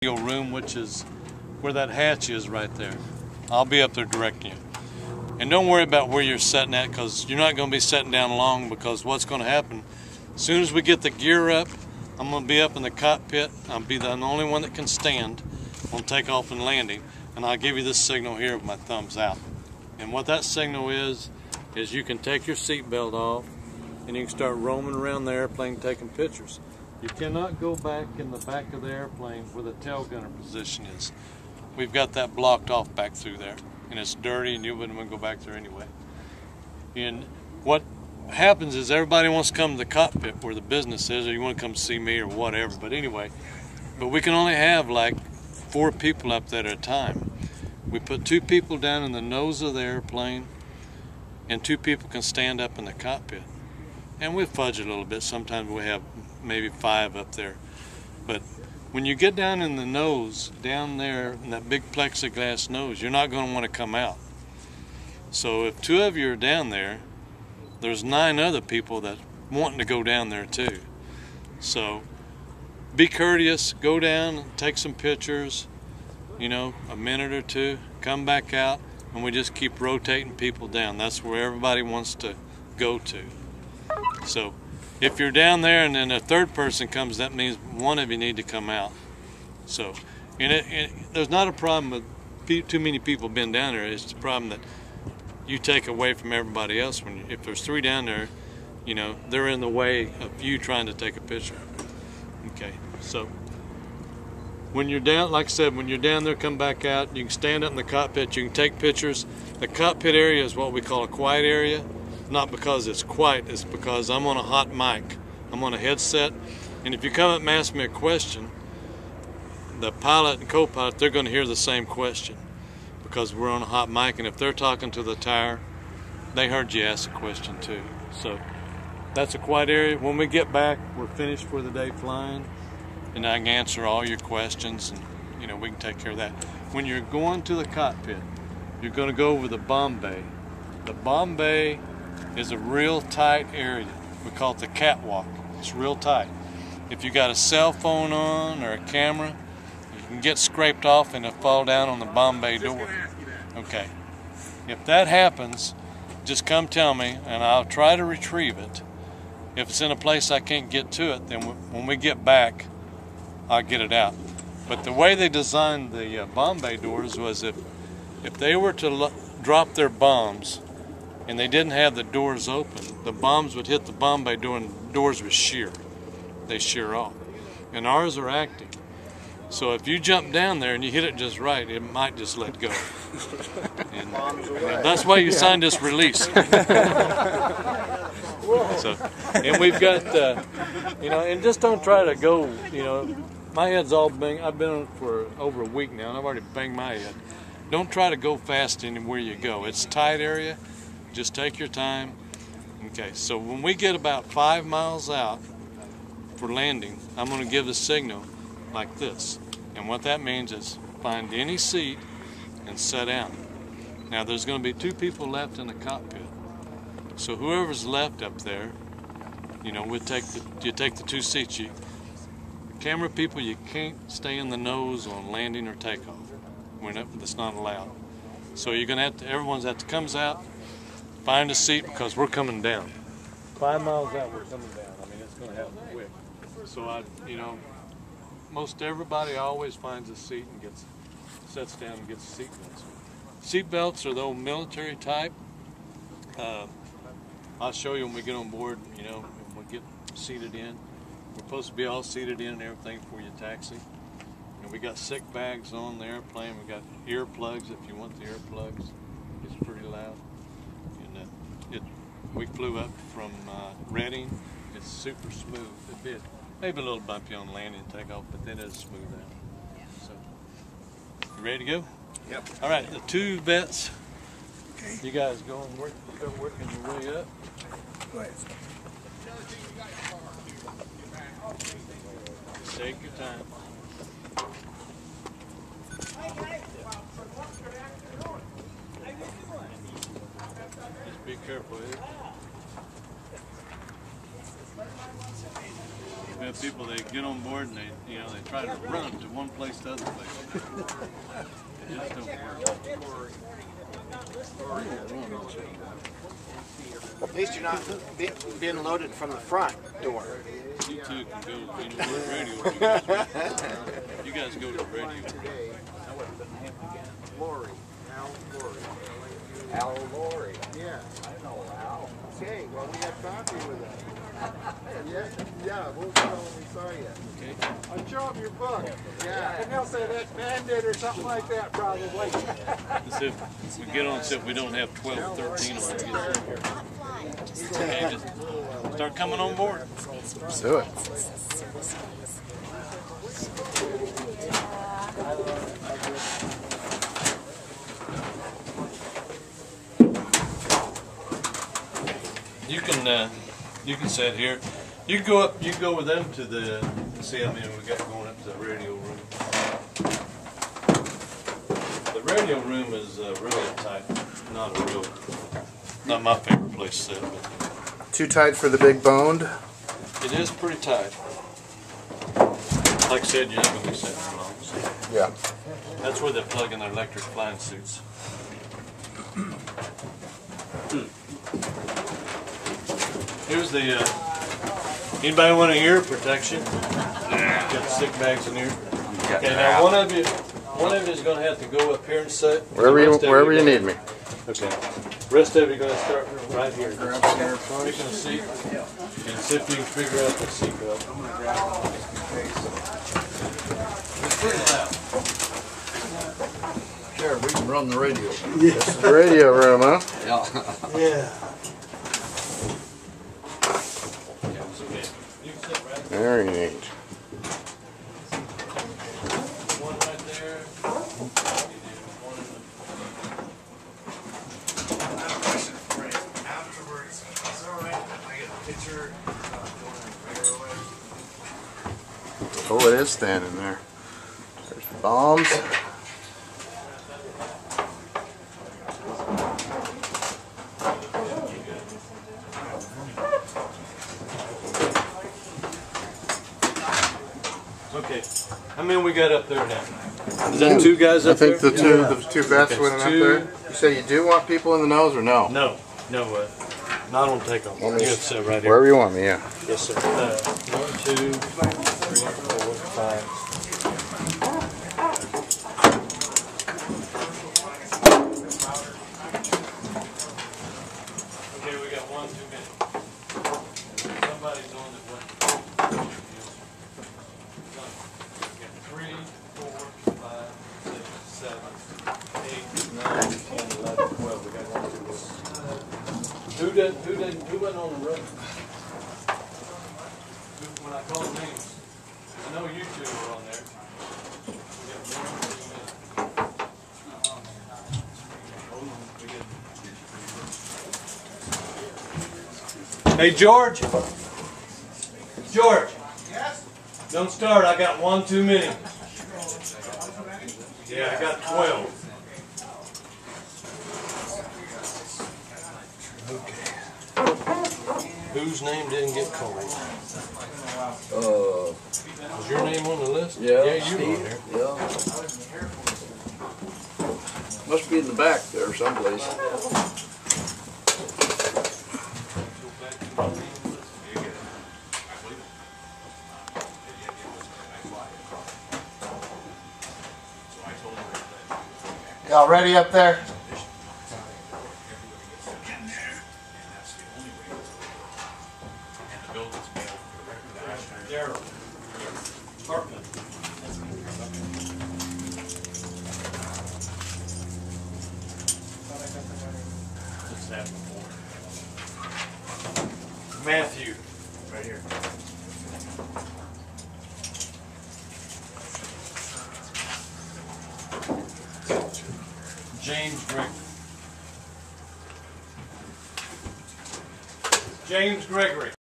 room, which is where that hatch is right there. I'll be up there directing you. And don't worry about where you're sitting at, because you're not going to be sitting down long, because what's going to happen, as soon as we get the gear up, I'm going to be up in the cockpit. I'll be the only one that can stand on takeoff and landing, and I'll give you this signal here with my thumbs out. And what that signal is you can take your seatbelt off and you can start roaming around the airplane taking pictures. You cannot go back in the back of the airplane where the tail gunner position is. We've got that blocked off back through there, and it's dirty, and you wouldn't want to go back there anyway. And what happens is everybody wants to come to the cockpit where the business is, or you want to come see me or whatever. But anyway, we can only have like 4 people up there at a time. We put 2 people down in the nose of the airplane, and 2 people can stand up in the cockpit. And we fudge it a little bit. Sometimes we have maybe 5 up there. But when you get down in the nose, down there in that big plexiglass nose, you're not going to want to come out. So if 2 of you are down there, there's 9 other people that wanting to go down there too. So be courteous, go down, take some pictures, you know, a minute or 2, come back out, and we just keep rotating people down. That's where everybody wants to go to. So if you're down there and then a 3rd person comes, that means one of you need to come out. So there's not a problem with too many people being down there. It's the problem that you take away from everybody else. If there's 3 down there, you know, they're in the way of you trying to take a picture. Okay, so when you're down, like I said, when you're down there, come back out. You can stand up in the cockpit, you can take pictures. The cockpit area is what we call a quiet area. Not because it's quiet, it's because I'm on a hot mic. I'm on a headset, and if you come up and ask me a question, the pilot and co-pilot, they're going to hear the same question because we're on a hot mic, and if they're talking to the tower, they heard you ask a question too. So that's a quiet area. When we get back, we're finished for the day flying, and I can answer all your questions, and you know, we can take care of that. When you're going to the cockpit, you're going to go over the bomb bay. The bomb bay is a real tight area. We call it the catwalk. It's real tight. If you got a cell phone on or a camera, you can get scraped off and it'll fall down on the bomb bay door. Okay. If that happens, just come tell me and I'll try to retrieve it. If it's in a place I can't get to it, then when we get back, I'll get it out. But the way they designed the bomb bay doors was if they were to drop their bombs and they didn't have the doors open, the bombs would hit the bomb bay door and the doors would shear. They shear off. And ours are active. So if you jump down there and you hit it just right, it might just let go. And that's why you signed this release. So, and we've got, you know, and just don't try to go, you know, my head's all banged. I've been on it for over a week now and I've already banged my head. Don't try to go fast anywhere you go. It's a tight area. Just take your time. Okay, so when we get about 5 miles out for landing, I'm going to give the signal like this. And what that means is find any seat and sit down. Now there's going to be 2 people left in the cockpit. So whoever's left up there, you know, you take the 2 seats. Camera people, you can't stay in the nose on landing or takeoff. That's not allowed. So you're going to have to, everyone's have to comes out, find a seat because we're coming down. 5 miles out, we're coming down. I mean, it's going to happen quick. So you know, most everybody always finds a seat and sits down and gets a seatbelt. Seatbelts are the old military type. I'll show you when we get on board. You know, when we get seated in. We're supposed to be all seated in and everything before you taxi. And we got sick bags on the airplane. We got earplugs if you want the earplugs. It's pretty loud. We flew up from Reading. It's super smooth. It'd be maybe a little bumpy on landing and takeoff, but then it's smooth out. So, you ready to go? Yep. All right, the 2 vets. Okay. You guys go and start working your way up. Go ahead. Take your time. Just be careful. We have people, they get on board and they try to run to one place to other place. It just don't work. At least you're not being loaded from the front door. You two can go, radio. You guys go to the radio. Lori. Al Lori. Yeah. I know Al. Okay, well we had coffee with him. Yeah, we'll go when we saw you. Okay. I'll show him your book. Yeah. And they'll say that's Bandit or something like that probably. Let's see if we get on, see if we don't have 12 or 13 on it. Okay, just start coming on board. Let's do it. You can sit here. You go up. You go with them to the. See how many we got going up to the radio room. The radio room is really tight. Not my favorite place to sit. But Too tight for the big boned. it is pretty tight. Like I said, you're not going to be sitting there long. So Yeah. that's where they plug in their electric flying suits. Here's the. Anybody want an ear protection? Got the stick bags in here. Okay, now one of you is going to have to go up here and sit. Wherever you need me. Okay. Rest of you are going to start right here. Picking a seat and see if you can figure out the seat belt. It's pretty loud. Sure, we can run the radio. This is the radio room, huh? Yeah. Very neat. One right there. Afterwards, it's all right. I get a picture. Oh, it is standing there. There's bombs. Okay. How many we got up there now? Is that two guys I up there? think the two best Okay, went up two. there. You say you do want people in the nose or no? No, not on takeoff. You have to sit right here. Wherever you want me, yeah. Yes, sir. 1, 2, 3, 4, 5. Okay, we got 1 too many. Somebody's on the way. We got 3, 4, 5, 6, 7, 8, 9, 10, 11, 12. We got 1 too many. Who went on the road? When I call names, I know you two were on there. We got 1 too many. Hey, George. George. Yes? Don't start. I got 1 too many. Yeah, I got 12. Whose name didn't get called? Was your name on the list? Yeah, Yeah, you were on Steve. there. Yeah. Must be in the back there someplace. Y'all ready up there? Daryl. Hartman. Matthew. Right here. James Gregory. James Gregory.